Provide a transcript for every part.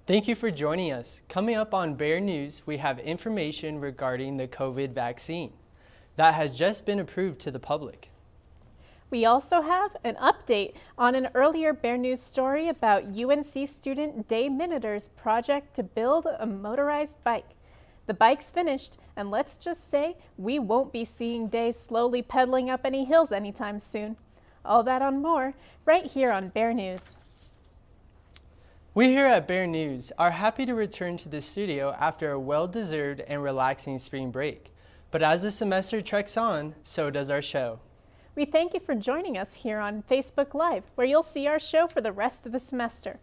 Thank you for joining us. Coming up on Bear News, we have information regarding the COVID vaccine that has just been approved to the public. We also have an update on an earlier Bear News story about UNC student Day Miniter's project to build a motorized bike. The bike's finished, and let's just say we won't be seeing Day slowly pedaling up any hills anytime soon. All that and more right here on Bear News. We here at Bear News are happy to return to the studio after a well-deserved and relaxing spring break. But as the semester treks on, so does our show. We thank you for joining us here on Facebook Live, where you'll see our show for the rest of the semester.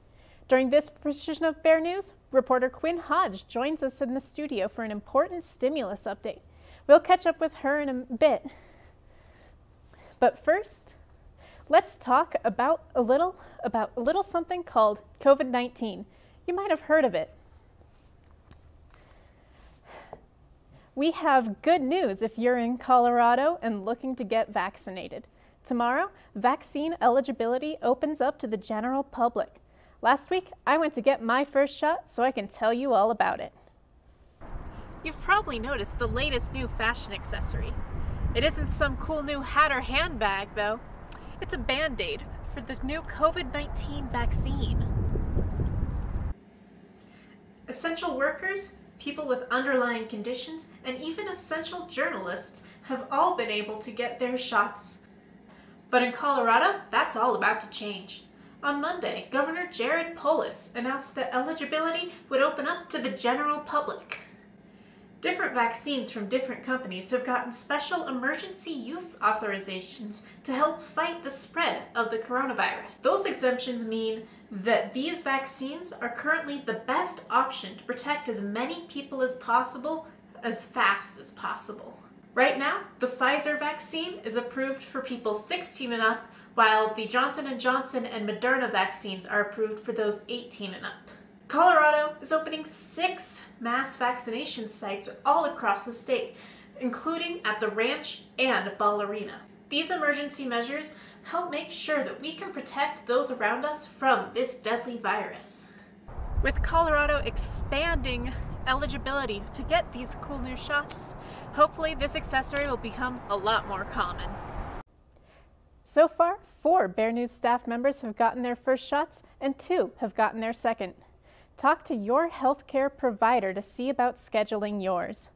During this portion of Bear News, reporter Quinn Hodge joins us in the studio for an important stimulus update. We'll catch up with her in a bit. But first, let's talk about a little something called COVID-19. You might have heard of it. We have good news if you're in Colorado and looking to get vaccinated. Tomorrow, vaccine eligibility opens up to the general public. Last week, I went to get my first shot, so I can tell you all about it. You've probably noticed the latest new fashion accessory. It isn't some cool new hat or handbag, though. It's a Band-Aid for the new COVID-19 vaccine. Essential workers, people with underlying conditions, and even essential journalists have all been able to get their shots. But in Colorado, that's all about to change. On Monday, Governor Jared Polis announced that eligibility would open up to the general public. Different vaccines from different companies have gotten special emergency use authorizations to help fight the spread of the coronavirus. Those exemptions mean that these vaccines are currently the best option to protect as many people as possible, as fast as possible. Right now, the Pfizer vaccine is approved for people 16 and up, while the Johnson & Johnson and Moderna vaccines are approved for those 18 and up. Colorado is opening 6 mass vaccination sites all across the state, including at the Ranch and Ball Arena. These emergency measures help make sure that we can protect those around us from this deadly virus. With Colorado expanding eligibility to get these cool new shots, hopefully this accessory will become a lot more common. So far, 4 Bear News staff members have gotten their first shots and 2 have gotten their second. Talk to your healthcare provider to see about scheduling yours.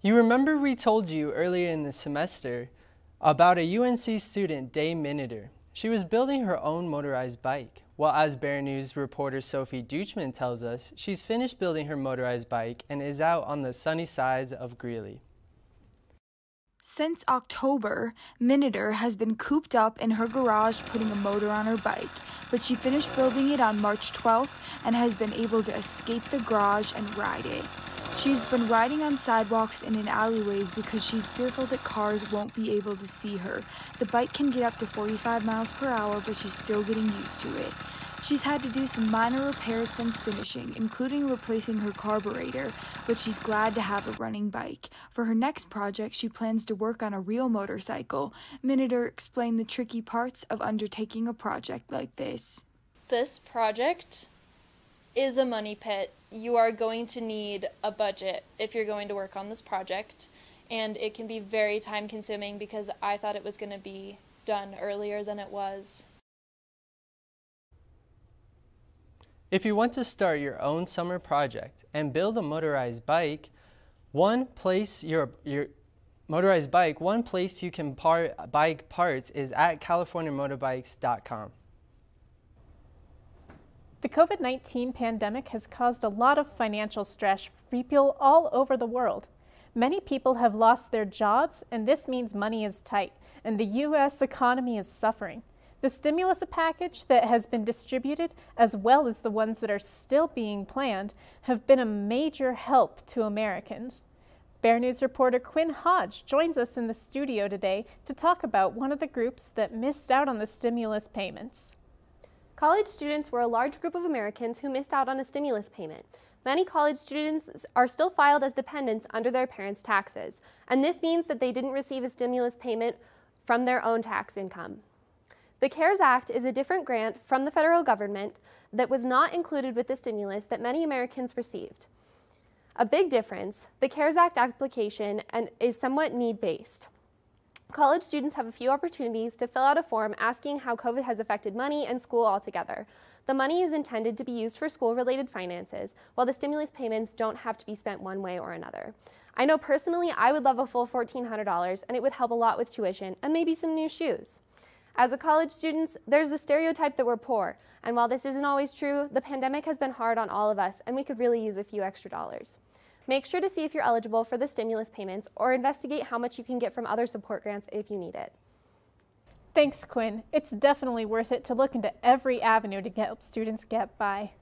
You remember we told you earlier in the semester about a UNC student, Day Miniter. She was building her own motorized bike. Well, as Bear News reporter Sophie Deutschman tells us, she's finished building her motorized bike and is out on the sunny sides of Greeley. Since October, Miniter has been cooped up in her garage putting a motor on her bike, but she finished building it on March 12th and has been able to escape the garage and ride it. She's been riding on sidewalks and in alleyways because she's fearful that cars won't be able to see her. The bike can get up to 45 miles per hour, but she's still getting used to it. She's had to do some minor repairs since finishing, including replacing her carburetor, but she's glad to have a running bike. For her next project, she plans to work on a real motorcycle. Miniter explained the tricky parts of undertaking a project like this. This project is a money pit. You are going to need a budget if you're going to work on this project, and it can be very time consuming because I thought it was going to be done earlier than it was. If you want to start your own summer project and build a motorized bike, one place you can buy parts is at californiamotorbikes.com. The COVID-19 pandemic has caused a lot of financial stress for people all over the world. Many people have lost their jobs, and this means money is tight, and the U.S. economy is suffering. The stimulus package that has been distributed, as well as the ones that are still being planned, have been a major help to Americans. Bear News reporter Quinn Hodge joins us in the studio today to talk about one of the groups that missed out on the stimulus payments. College students were a large group of Americans who missed out on a stimulus payment. Many college students are still filed as dependents under their parents' taxes, and this means that they didn't receive a stimulus payment from their own tax income. The CARES Act is a different grant from the federal government that was not included with the stimulus that many Americans received. A big difference, the CARES Act application is somewhat need-based. College students have a few opportunities to fill out a form asking how COVID has affected money and school altogether. The money is intended to be used for school-related finances, while the stimulus payments don't have to be spent one way or another. I know personally I would love a full $1,400, and it would help a lot with tuition and maybe some new shoes. As a college student, there's a stereotype that we're poor, and while this isn't always true, the pandemic has been hard on all of us, and we could really use a few extra dollars. Make sure to see if you're eligible for the stimulus payments or investigate how much you can get from other support grants if you need it. Thanks, Quinn. It's definitely worth it to look into every avenue to help students get by.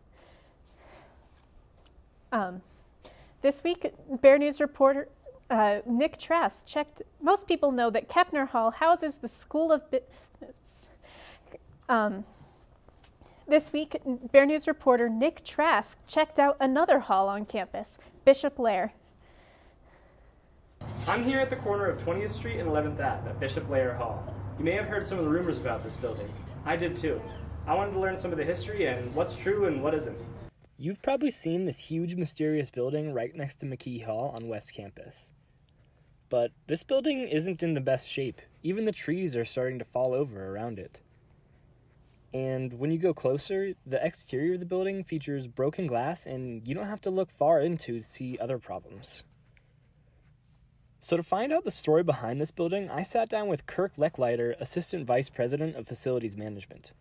This week, Bear News reporter Nick Trask checked. Most people know that Kepner Hall houses the School of Business. This week, Bear News reporter Nick Trask checked out another hall on campus, Bishop Lair. I'm here at the corner of 20th Street and 11th Ave at Bishop Lair Hall. You may have heard some of the rumors about this building. I did too. I wanted to learn some of the history and what's true and what isn't. You've probably seen this huge mysterious building right next to McKee Hall on West Campus. But this building isn't in the best shape. Even the trees are starting to fall over around it. And when you go closer, the exterior of the building features broken glass and you don't have to look far into to see other problems. So to find out the story behind this building, I sat down with Kirk Lechleiter, Assistant Vice President of Facilities Management.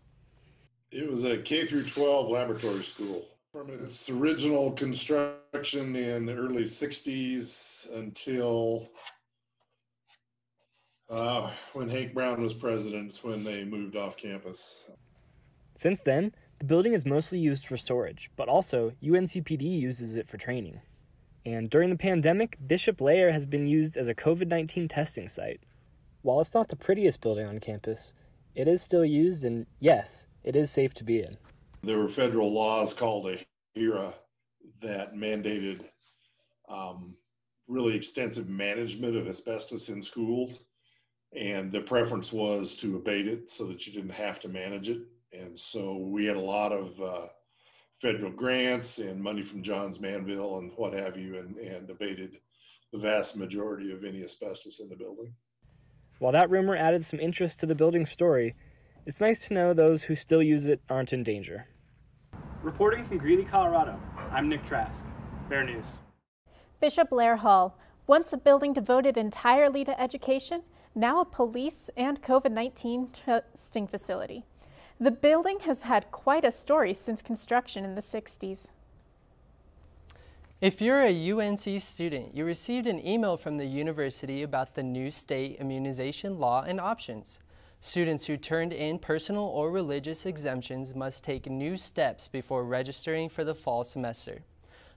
It was a K-12 laboratory school. From its original construction in the early 60s until when Hank Brown was president, when they moved off campus. Since then, the building is mostly used for storage, but also UNCPD uses it for training. And during the pandemic, Bishop Lair has been used as a COVID-19 testing site. While it's not the prettiest building on campus, it is still used, and yes, it is safe to be in. There were federal laws called a HERA that mandated really extensive management of asbestos in schools, and the preference was to abate it so that you didn't have to manage it. And so we had a lot of federal grants and money from Johns Manville and what have you, and abated the vast majority of any asbestos in the building. While that rumor added some interest to the building's story, it's nice to know those who still use it aren't in danger. Reporting from Greeley, Colorado, I'm Nick Trask, Bear News. Bishop Lair Hall, once a building devoted entirely to education, now a police and COVID-19 testing facility. The building has had quite a story since construction in the 60s. If you're a UNC student, you received an email from the university about the new state immunization law and options. Students who turned in personal or religious exemptions must take new steps before registering for the fall semester.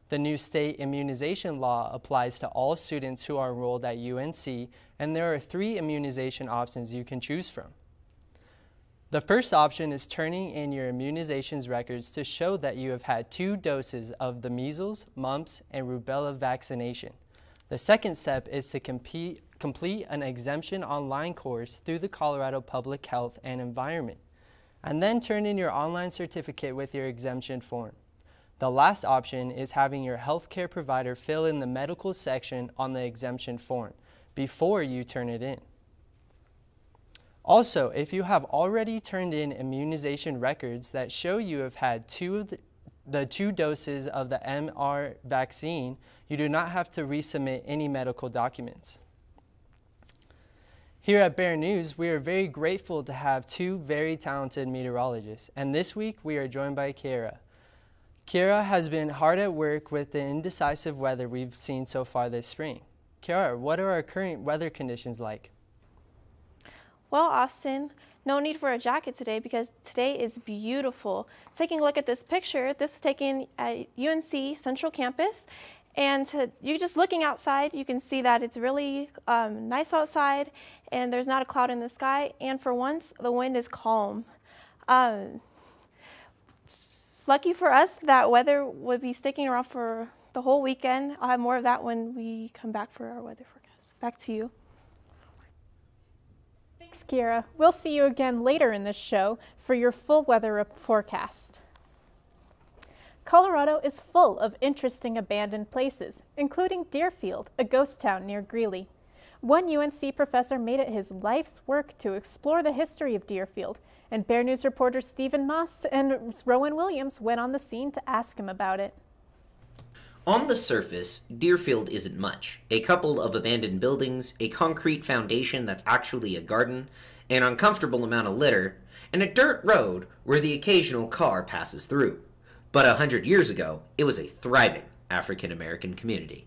The new state immunization law applies to all students who are enrolled at UNC, and there are 3 immunization options you can choose from. The first option is turning in your immunizations records to show that you have had 2 doses of the measles, mumps, and rubella vaccination. The second step is to complete an exemption online course through the Colorado Public Health and Environment, and then turn in your online certificate with your exemption form. The last option is having your healthcare provider fill in the medical section on the exemption form before you turn it in. Also, if you have already turned in immunization records that show you have had 2 doses of the MR vaccine, you do not have to resubmit any medical documents. Here at Bear News, we are very grateful to have 2 very talented meteorologists, and this week we are joined by Kiara. Kiara has been hard at work with the indecisive weather we've seen so far this spring. Kiara, what are our current weather conditions like? Well, Austin, no need for a jacket today because today is beautiful. Taking a look at this picture, this was taken at UNC Central Campus, and you're just looking outside, you can see that it's really nice outside and there's not a cloud in the sky, and for once the wind is calm. Lucky for us, that weather would be sticking around for the whole weekend. I'll have more of that when we come back for our weather forecast. Back to you. Thanks, Kira. We'll see you again later in this show for your full weather forecast. Colorado is full of interesting abandoned places, including Deerfield, a ghost town near Greeley. One UNC professor made it his life's work to explore the history of Deerfield, and Bear News reporters Stephen Moss and Rowan Williams went on the scene to ask him about it. On the surface, Deerfield isn't much. A couple of abandoned buildings, a concrete foundation that's actually a garden, an uncomfortable amount of litter, and a dirt road where the occasional car passes through. But 100 years ago, it was a thriving African-American community.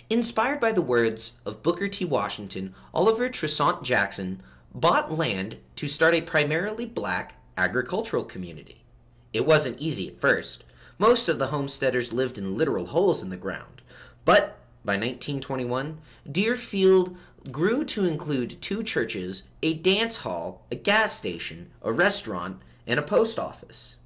Inspired by the words of Booker T. Washington, Oliver Tressant Jackson bought land to start a primarily black agricultural community. It wasn't easy at first. Most of the homesteaders lived in literal holes in the ground. But by 1921, Deerfield grew to include 2 churches, a dance hall, a gas station, a restaurant, and a post office.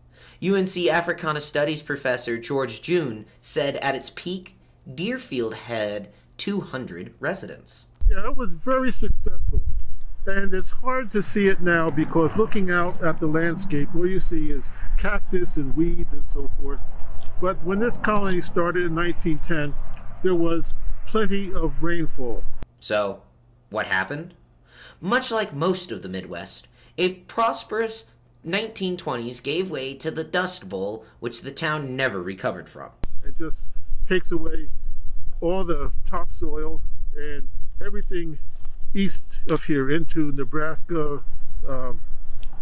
UNC Africana Studies professor George June said at its peak, Deerfield had 200 residents. Yeah, it was very successful. And it's hard to see it now because looking out at the landscape, all you see is cactus and weeds and so forth. But when this colony started in 1910, there was plenty of rainfall. So, what happened? Much like most of the Midwest, a prosperous 1920s gave way to the Dust Bowl, which the town never recovered from. It just takes away all the topsoil and everything east of here into Nebraska,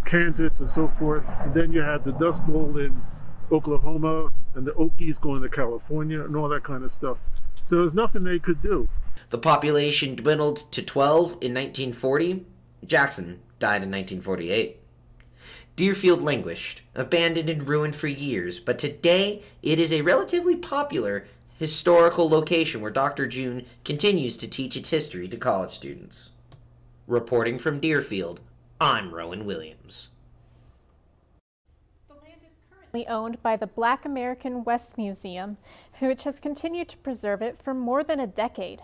Kansas, and so forth. And then you had the Dust Bowl in Oklahoma and the Okies going to California and all that kind of stuff. So there's nothing they could do. The population dwindled to 12 in 1940. Jackson died in 1948. Deerfield languished, abandoned and ruined for years, but today it is a relatively popular historical location where Dr. June continues to teach its history to college students. Reporting from Deerfield, I'm Rowan Williams. The land is currently owned by the Black American West Museum, which has continued to preserve it for more than a decade.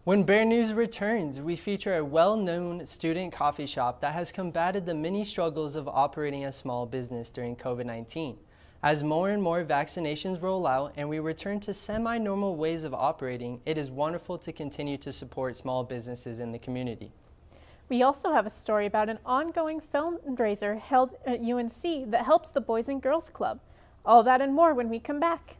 When Bear News returns, we feature a well-known student coffee shop that has combated the many struggles of operating a small business during COVID-19. As more and more vaccinations roll out and we return to semi-normal ways of operating, it is wonderful to continue to support small businesses in the community. We also have a story about an ongoing fundraiser held at UNC that helps the Boys and Girls Club. All that and more when we come back.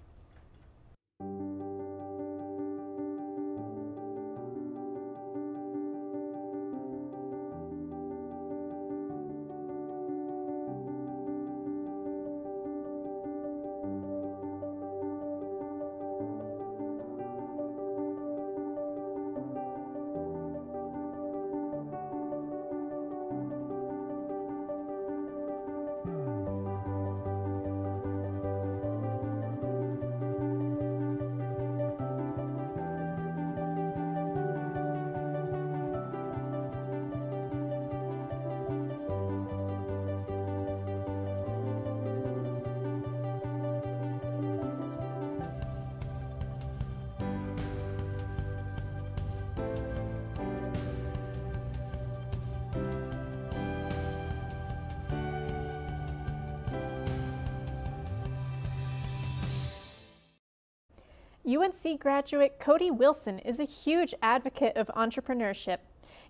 UNC graduate Cody Wilson is a huge advocate of entrepreneurship.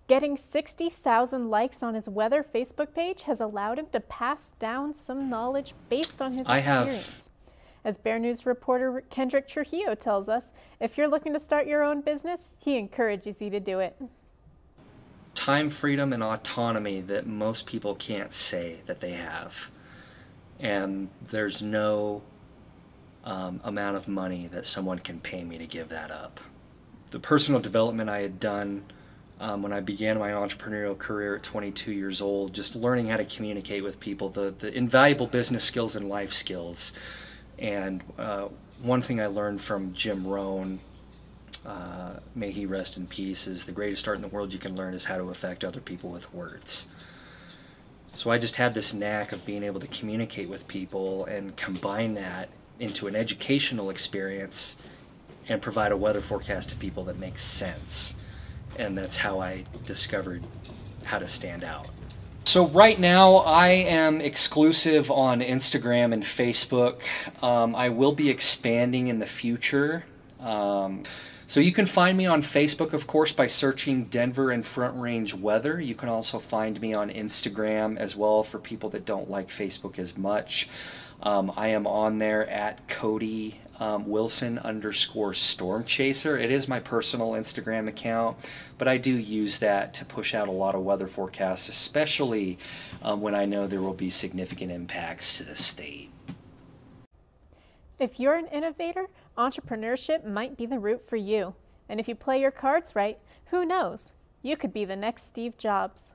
Getting 60,000 likes on his weather Facebook page has allowed him to pass down some knowledge based on his experience. As Bear News reporter Kendrick Trujillo tells us, if you're looking to start your own business, he encourages you to do it. Time freedom and autonomy that most people can't say that they have. And there's no amount of money that someone can pay me to give that up. The personal development I had done when I began my entrepreneurial career at 22 years old, just learning how to communicate with people, the invaluable business skills and life skills. And one thing I learned from Jim Rohn, may he rest in peace, is the greatest art in the world you can learn is how to affect other people with words. So I just had this knack of being able to communicate with people and combine that into an educational experience and provide a weather forecast to people that makes sense. and that's how I discovered how to stand out. So right now I am exclusive on Instagram and Facebook. I will be expanding in the future. So you can find me on Facebook, of course, by searching Denver and Front Range Weather. You can also find me on Instagram as well for people that don't like Facebook as much. I am on there at Cody Wilson_Storm Chaser. It is my personal Instagram account, but I do use that to push out a lot of weather forecasts, especially when I know there will be significant impacts to the state. If you're an innovator, entrepreneurship might be the route for you. And if you play your cards right, who knows? You could be the next Steve Jobs.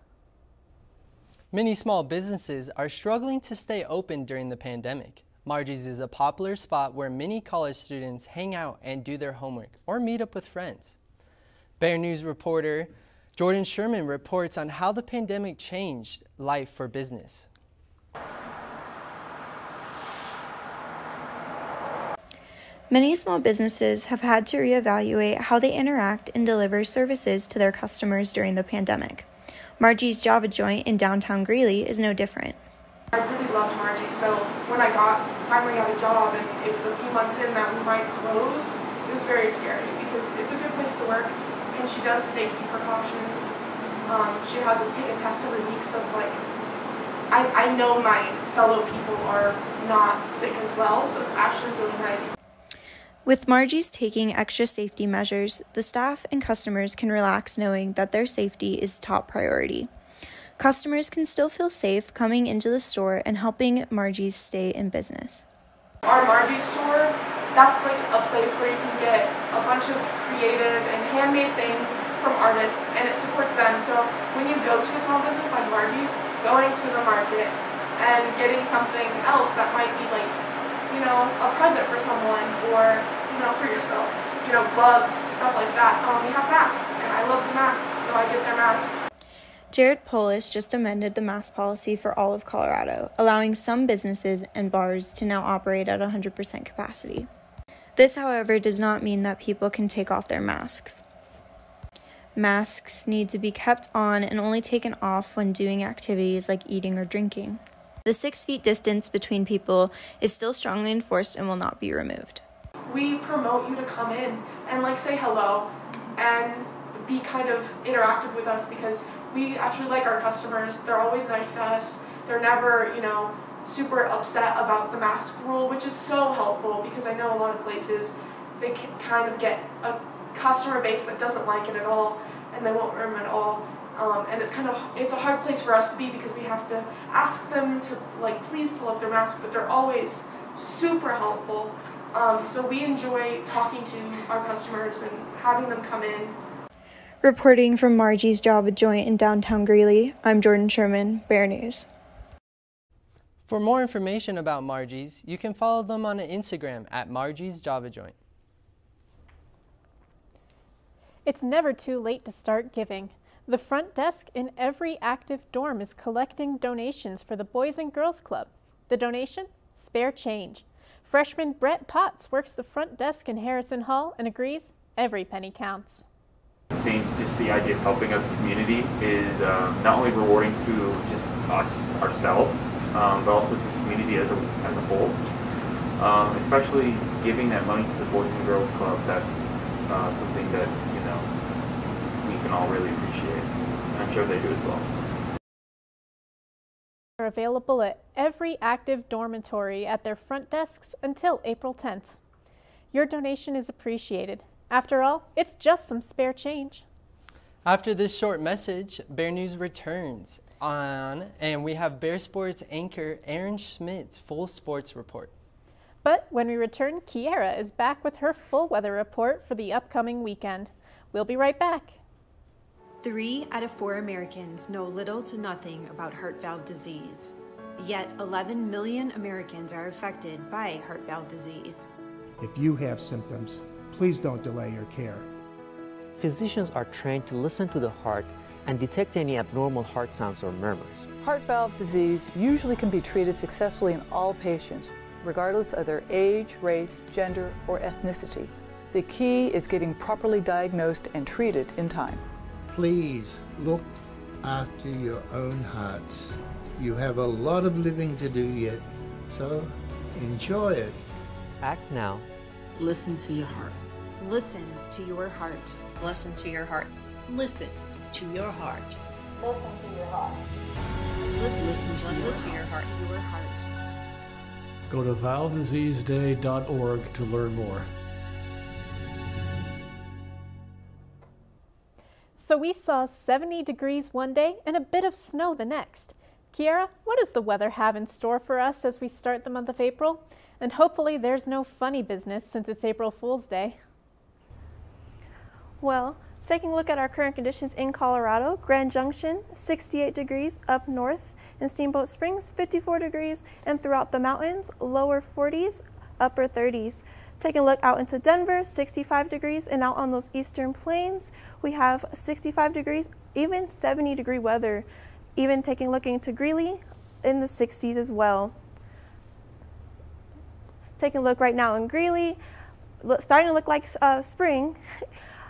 Many small businesses are struggling to stay open during the pandemic. Margie's is a popular spot where many college students hang out and do their homework or meet up with friends. Bear News reporter Jordan Sherman reports on how the pandemic changed life for business. Many small businesses have had to reevaluate how they interact and deliver services to their customers during the pandemic. Margie's Java Joint in downtown Greeley is no different. I really loved Margie, so when I finally got a job and it was a few months in that we might close, it was very scary because it's a good place to work and she does safety precautions. She has us take a test every week, so it's like I know my fellow people are not sick as well, so it's actually really nice. With Margie's taking extra safety measures, the staff and customers can relax knowing that their safety is top priority. Customers can still feel safe coming into the store and helping Margie's stay in business. Our Margie's store, that's like a place where you can get a bunch of creative and handmade things from artists, and it supports them. So when you go to a small business like Margie's, going to the market and getting something else that might be like, you know, a present for someone or, you know, for yourself, you know, gloves, stuff like that. We have masks, and I love the masks, so I get their masks. Jared Polis just amended the mask policy for all of Colorado, allowing some businesses and bars to now operate at 100% capacity. This, however, does not mean that people can take off their masks. Masks need to be kept on and only taken off when doing activities like eating or drinking. The 6 feet distance between people is still strongly enforced and will not be removed. We promote you to come in and like say hello and be kind of interactive with us because we actually like our customers. They're always nice to us. They're never, you know, super upset about the mask rule, which is so helpful because I know a lot of places they can kind of get a customer base that doesn't like it at all and they won't wear them at all. And it's a hard place for us to be because we have to ask them to like please pull up their mask, but they're always super helpful. So we enjoy talking to our customers and having them come in. Reporting from Margie's Java Joint in downtown Greeley, I'm Jordan Sherman, Bear News. For more information about Margie's, you can follow them on Instagram at Margie's Java Joint. It's never too late to start giving. The front desk in every active dorm is collecting donations for the Boys and Girls Club. The donation? Spare change. Freshman Brett Potts works the front desk in Harrison Hall and agrees every penny counts. I think just the idea of helping out the community is not only rewarding to just us, ourselves, but also to the community as a whole. Especially giving that money to the Boys and Girls Club, that's something that, you know, we can all really appreciate. And I'm sure they do as well. Are available at every active dormitory at their front desks until April 10th. Your donation is appreciated. After all, it's just some spare change. After this short message, Bear News returns and we have Bear Sports anchor Aaron Schmidt's full sports report. But when we return, Kiera is back with her full weather report for the upcoming weekend. We'll be right back. 3 out of 4 Americans know little to nothing about heart valve disease. Yet 11 million Americans are affected by heart valve disease. If you have symptoms, please don't delay your care. Physicians are trained to listen to the heart and detect any abnormal heart sounds or murmurs. Heart valve disease usually can be treated successfully in all patients, regardless of their age, race, gender, or ethnicity. The key is getting properly diagnosed and treated in time. please look after your own hearts. You have a lot of living to do yet, so enjoy it. Act now. Listen to your heart. Listen to your heart. Listen to your heart. Listen to your heart. Listen to your heart. Listen to your heart. Go to valdiseaseday.org to learn more. So we saw 70 degrees one day and a bit of snow the next. Kiara, what does the weather have in store for us as we start the month of April? And hopefully there's no funny business since it's April Fool's Day. Well, taking a look at our current conditions in Colorado, Grand Junction, 68 degrees up north. In Steamboat Springs, 54 degrees, and throughout the mountains, lower 40s, upper 30s. Taking a look out into Denver, 65 degrees, and out on those eastern plains, we have 65 degrees, even 70-degree weather. Even taking a look into Greeley, in the 60s as well. Taking a look right now in Greeley, starting to look like spring.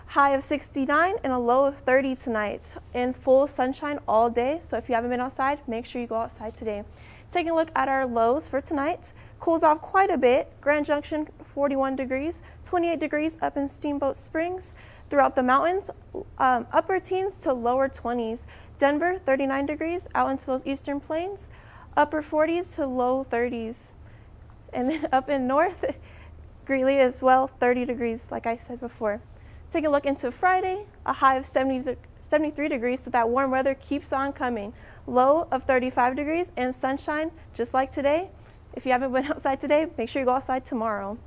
High of 69 and a low of 30 tonight. In full sunshine all day, so if you haven't been outside, make sure you go outside today. Taking a look at our lows for tonight, cools off quite a bit. Grand Junction, 41 degrees, 28 degrees up in Steamboat Springs. Throughout the mountains, upper teens to lower 20s. Denver, 39 degrees, out into those eastern plains, upper 40s to low 30s. And then up in north, Greeley as well, 30 degrees, like I said before. Take a look into Friday, a high of 73 degrees, so that warm weather keeps on coming. Low of 35 degrees and sunshine, just like today. If you haven't been outside today, make sure you go outside tomorrow.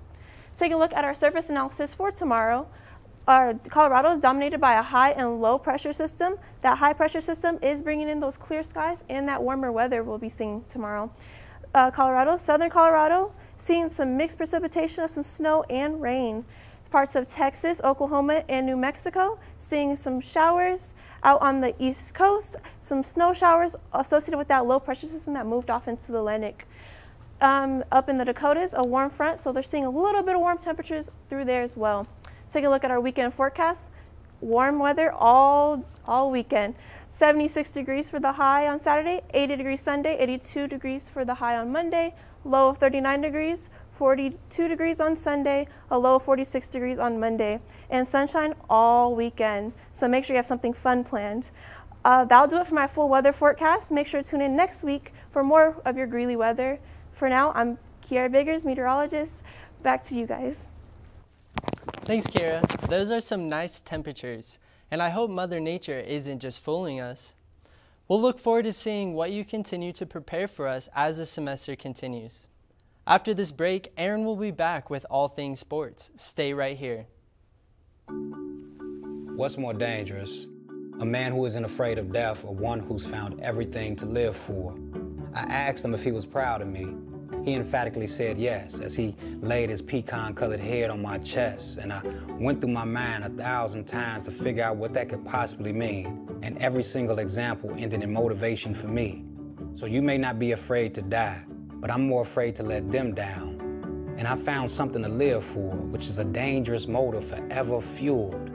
Take a look at our surface analysis for tomorrow. Colorado is dominated by a high and low pressure system. That high pressure system is bringing in those clear skies and that warmer weather we'll be seeing tomorrow. Southern Colorado, seeing some mixed precipitation of some snow and rain. Parts of Texas, Oklahoma, and New Mexico, seeing some showers. Out on the East Coast, some snow showers associated with that low pressure system that moved off into the Atlantic. Up in the Dakotas, a warm front, so they're seeing a little bit of warm temperatures through there as well. Take a look at our weekend forecast. Warm weather all weekend. 76 degrees for the high on Saturday, 80 degrees Sunday, 82 degrees for the high on Monday, low of 39 degrees, 42 degrees on Sunday, a low of 46 degrees on Monday, and sunshine all weekend. So make sure you have something fun planned. That'll do it for my full weather forecast. Make sure to tune in next week for more of your Greeley weather. For now, I'm Kiara Biggers, meteorologist. Back to you guys. Thanks, Kiara. Those are some nice temperatures, and I hope Mother Nature isn't just fooling us. We'll look forward to seeing what you continue to prepare for us as the semester continues. After this break, Aaron will be back with all things sports. Stay right here. What's more dangerous? A man who isn't afraid of death or one who's found everything to live for? I asked him if he was proud of me. He emphatically said yes, as he laid his pecan-colored head on my chest, and I went through my mind 1,000 times to figure out what that could possibly mean, and every single example ended in motivation for me. So you may not be afraid to die, but I'm more afraid to let them down. And I found something to live for, which is a dangerous motive forever fueled.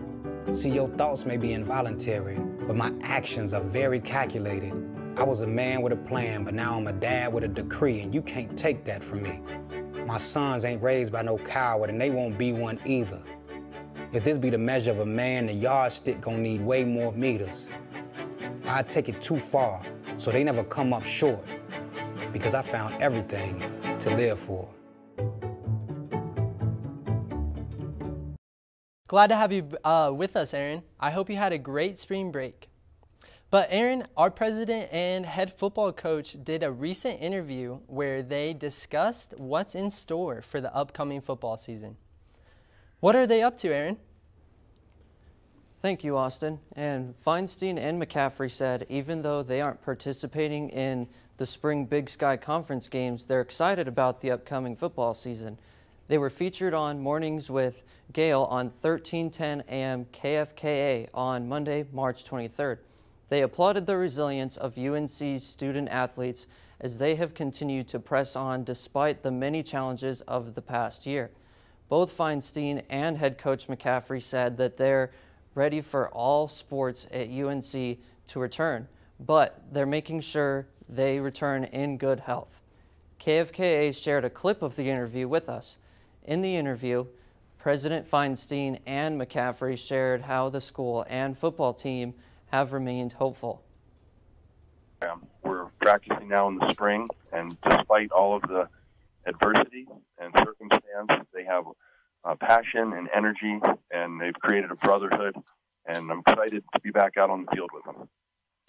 See, your thoughts may be involuntary, but my actions are very calculated. I was a man with a plan, but now I'm a dad with a decree, and you can't take that from me. My sons ain't raised by no coward, and they won't be one either. If this be the measure of a man, the yardstick gonna need way more meters. I take it too far, so they never come up short, because I found everything to live for. Glad to have you with us, Aaron. I hope you had a great spring break. But Aaron, our president and head football coach, did a recent interview where they discussed what's in store for the upcoming football season. What are they up to, Aaron? Thank you, Austin. And Feinstein and McCaffrey said even though they aren't participating in the spring Big Sky Conference games, they're excited about the upcoming football season. They were featured on Mornings with Gail on 1310 AM KFKA on Monday, March 23rd. They applauded the resilience of UNC's student athletes as they have continued to press on despite the many challenges of the past year. Both Feinstein and head coach McCaffrey said that they're ready for all sports at UNC to return, but they're making sure they return in good health. KFKA shared a clip of the interview with us. In the interview, President Feinstein and McCaffrey shared how the school and football team have remained hopeful. We're practicing now in the spring, and despite all of the adversity and circumstance, they have passion and energy, and they've created a brotherhood, and I'm excited to be back out on the field with them.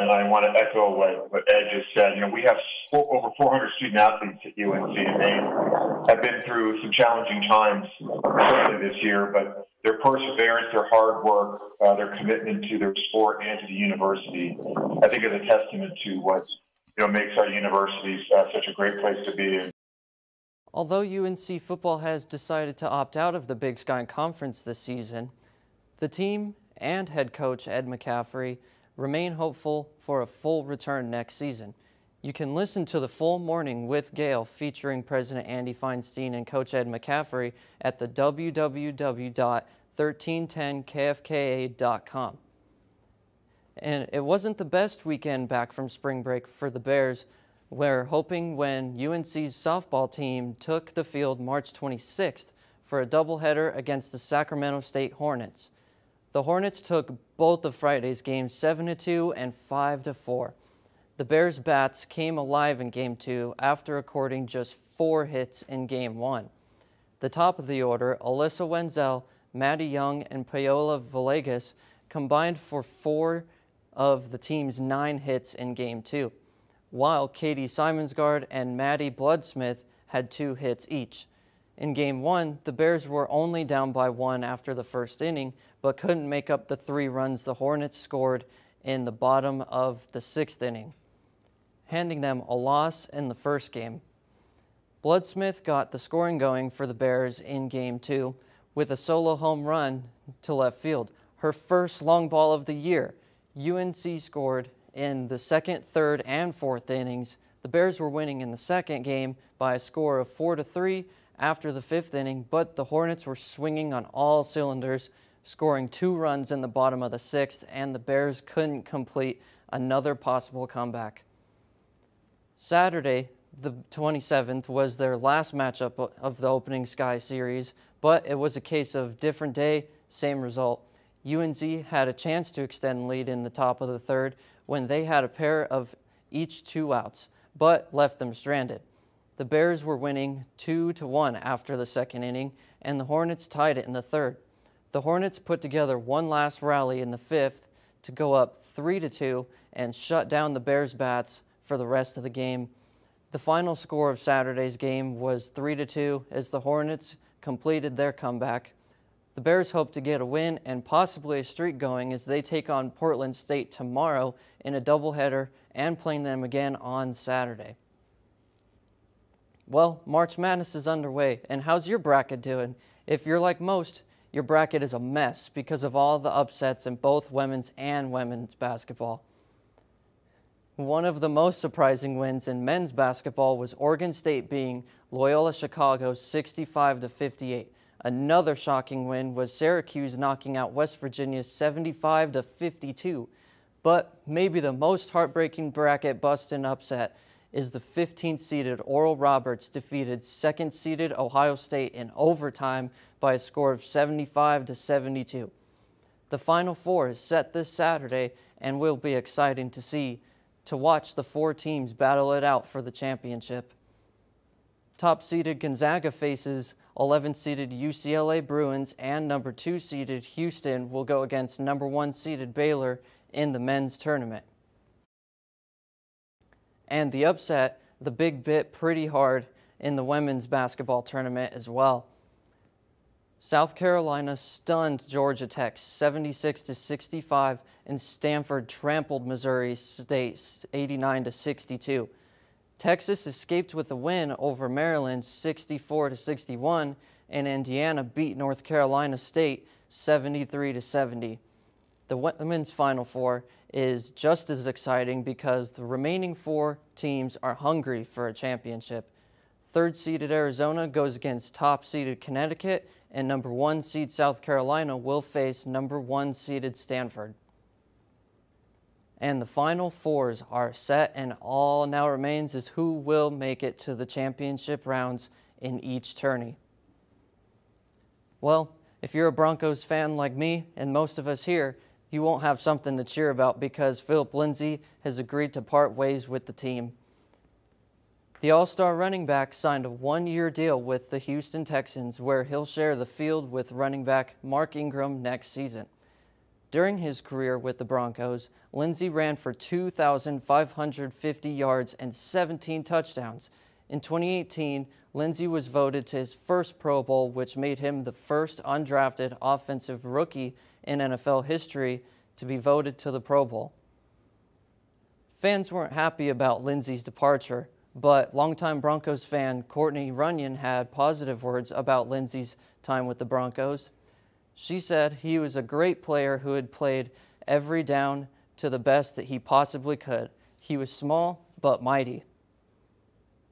And I want to echo what Ed just said. You know, we have over 400 student athletes at UNC, and they have been through some challenging times, especially this year, but their perseverance, their hard work, their commitment to their sport and to the university, I think is a testament to what, makes our universities such a great place to be in. Although UNC football has decided to opt out of the Big Sky Conference this season, the team and head coach Ed McCaffrey remain hopeful for a full return next season. You can listen to the full morning with Gail featuring President Andy Feinstein and Coach Ed McCaffrey at the www.1310kfka.com. And it wasn't the best weekend back from spring break for the Bears. We're hoping when UNC's softball team took the field March 26th for a doubleheader against the Sacramento State Hornets. The Hornets took both of Friday's games 7-2 and 5-4. The Bears' bats came alive in Game 2 after recording just 4 hits in Game 1. The top of the order, Alyssa Wenzel, Maddie Young, and Paola Villegas combined for 4 of the team's 9 hits in Game 2, while Katie Simonsgard and Maddie Bloodsmith had 2 hits each. In Game 1, the Bears were only down by 1 after the first inning, but couldn't make up the 3 runs the Hornets scored in the bottom of the 6th inning, handing them a loss in the first game. Bloodsmith got the scoring going for the Bears in Game 2 with a solo home run to left field, her first long ball of the year. UNC scored in the 2nd, 3rd, and 4th innings. The Bears were winning in the second game by a score of 4-3 after the 5th inning, but the Hornets were swinging on all cylinders, scoring 2 runs in the bottom of the 6th, and the Bears couldn't complete another possible comeback. Saturday, the 27th, was their last matchup of the opening Sky series, but it was a case of different day, same result. UNC had a chance to extend lead in the top of the 3rd when they had a pair of each 2 outs, but left them stranded. The Bears were winning 2-1 after the 2nd inning, and the Hornets tied it in the 3rd. The Hornets put together one last rally in the 5th to go up 3-2 and shut down the Bears' bats for the rest of the game. The final score of Saturday's game was 3-2 as the Hornets completed their comeback. The Bears hope to get a win and possibly a streak going as they take on Portland State tomorrow in a doubleheader and playing them again on Saturday. Well, March Madness is underway, and how's your bracket doing? If you're like most, your bracket is a mess because of all the upsets in both women's and women's basketball. One of the most surprising wins in men's basketball was Oregon State beating Loyola Chicago 65-58. Another shocking win was Syracuse knocking out West Virginia 75-52. But maybe the most heartbreaking bracket bust-in upset is the 15th-seeded Oral Roberts defeated 2nd-seeded Ohio State in overtime by a score of 75-72. The Final Four is set this Saturday and will be exciting to watch the 4 teams battle it out for the championship. Top-seeded Gonzaga faces 11th-seeded UCLA Bruins, and number 2-seeded Houston will go against number 1-seeded Baylor in the men's tournament. And the upset, the big bit pretty hard in the women's basketball tournament as well. South Carolina stunned Georgia Tech 76-65, and Stanford trampled Missouri State 89-62. Texas escaped with a win over Maryland 64-61, and Indiana beat North Carolina State 73-70. The women's Final Four is just as exciting because the remaining 4 teams are hungry for a championship. 3rd-seeded Arizona goes against top-seeded Connecticut, and number 1 seed South Carolina will face number 1 seeded Stanford. And the Final Fours are set, and all now remains is who will make it to the championship rounds in each tourney. Well, if you're a Broncos fan like me and most of us here, you won't have something to cheer about because Phillip Lindsay has agreed to part ways with the team. The All-Star running back signed a 1-year deal with the Houston Texans where he'll share the field with running back Mark Ingram next season. During his career with the Broncos, Lindsay ran for 2,550 yards and 17 touchdowns. In 2018, Lindsay was voted to his first Pro Bowl, which made him the first undrafted offensive rookie in NFL history to be voted to the Pro Bowl. Fans weren't happy about Lindsay's departure, but longtime Broncos fan Courtney Runyon had positive words about Lindsay's time with the Broncos. She said he was a great player who had played every down to the best that he possibly could. He was small but mighty.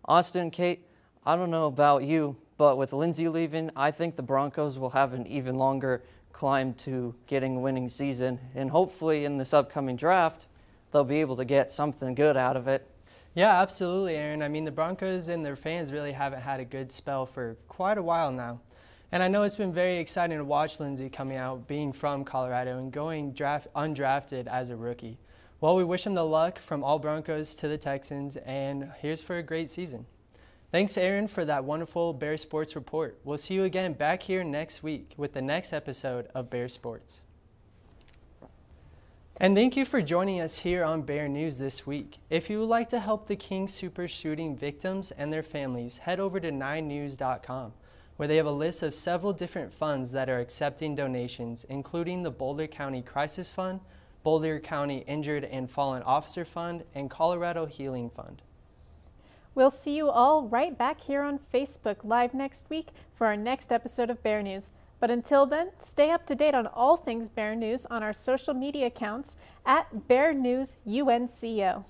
Austin and Kate, I don't know about you, but with Lindsay leaving, I think the Broncos will have an even longer climb to getting a winning season, and hopefully in this upcoming draft, they'll be able to get something good out of it. Yeah, absolutely, Aaron. I mean, the Broncos and their fans really haven't had a good spell for quite a while now. And I know it's been very exciting to watch Lindsay coming out, being from Colorado, and going undrafted as a rookie. Well, we wish him the luck from all Broncos to the Texans, and here's for a great season. Thanks, Aaron, for that wonderful Bear Sports report. We'll see you again back here next week with the next episode of Bear Sports. And thank you for joining us here on Bear News this week. If you would like to help the King Soopers shooting victims and their families, head over to 9news.com, where they have a list of several different funds that are accepting donations, including the Boulder County Crisis Fund, Boulder County Injured and Fallen Officer Fund, and Colorado Healing Fund. We'll see you all right back here on Facebook Live next week for our next episode of Bear News. But until then, stay up to date on all things Bear News on our social media accounts at Bear News UNCO.